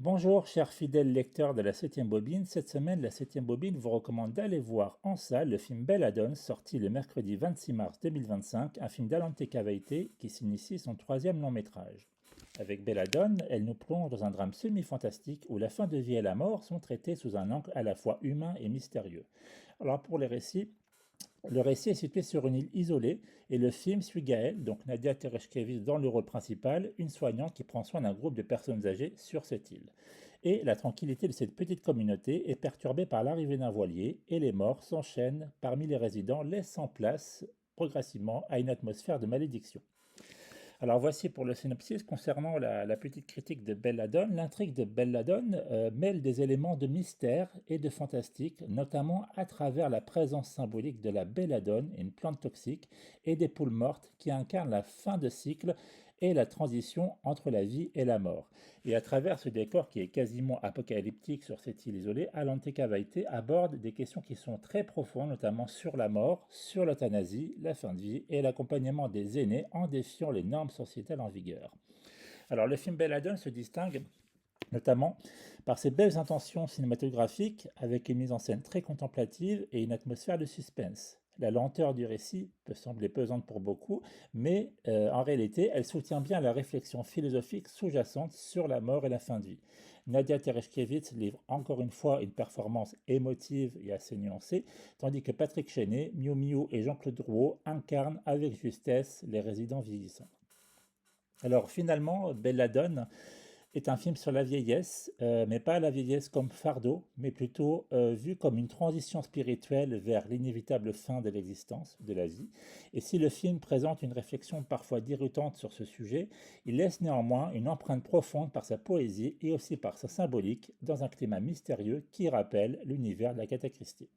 Bonjour, chers fidèles lecteurs de la 7e bobine. Cette semaine, la 7e bobine vous recommande d'aller voir en salle le film Belladone, sorti le mercredi 26 mars 2025, un film d'Alan Tekawaite qui s'initie son troisième long métrage. Avec Belladone, elle nous plonge dans un drame semi-fantastique où la fin de vie et la mort sont traitées sous un angle à la fois humain et mystérieux. Alors pour les récits, le récit est situé sur une île isolée et le film suit Gaëlle, donc Nadia Tereshkevich dans le rôle principal, une soignante qui prend soin d'un groupe de personnes âgées sur cette île. Et la tranquillité de cette petite communauté est perturbée par l'arrivée d'un voilier et les morts s'enchaînent parmi les résidents, laissant place progressivement à une atmosphère de malédiction. Alors voici pour le synopsis concernant la petite critique de Belladone. L'intrigue de Belladone mêle des éléments de mystère et de fantastique, notamment à travers la présence symbolique de la belladone, une plante toxique, et des poules mortes qui incarnent la fin de cycle et la transition entre la vie et la mort. Et à travers ce décor qui est quasiment apocalyptique sur cette île isolée, Alan Tekawaite aborde des questions qui sont très profondes, notamment sur la mort, sur l'euthanasie, la fin de vie et l'accompagnement des aînés en défiant les normes sociétales en vigueur. Alors le film Belladone se distingue notamment par ses belles intentions cinématographiques avec une mise en scène très contemplative et une atmosphère de suspense. La lenteur du récit peut sembler pesante pour beaucoup, mais en réalité, elle soutient bien la réflexion philosophique sous-jacente sur la mort et la fin de vie. Nadia Tereshkevich livre encore une fois une performance émotive et assez nuancée, tandis que Patrick Chenet, Miu Miu et Jean-Claude Drouot incarnent avec justesse les résidents vieillissants. Alors finalement, Belladone est un film sur la vieillesse, mais pas la vieillesse comme fardeau, mais plutôt vu comme une transition spirituelle vers l'inévitable fin de l'existence, de la vie. Et si le film présente une réflexion parfois déroutante sur ce sujet, il laisse néanmoins une empreinte profonde par sa poésie et aussi par sa symbolique dans un climat mystérieux qui rappelle l'univers de la Christie.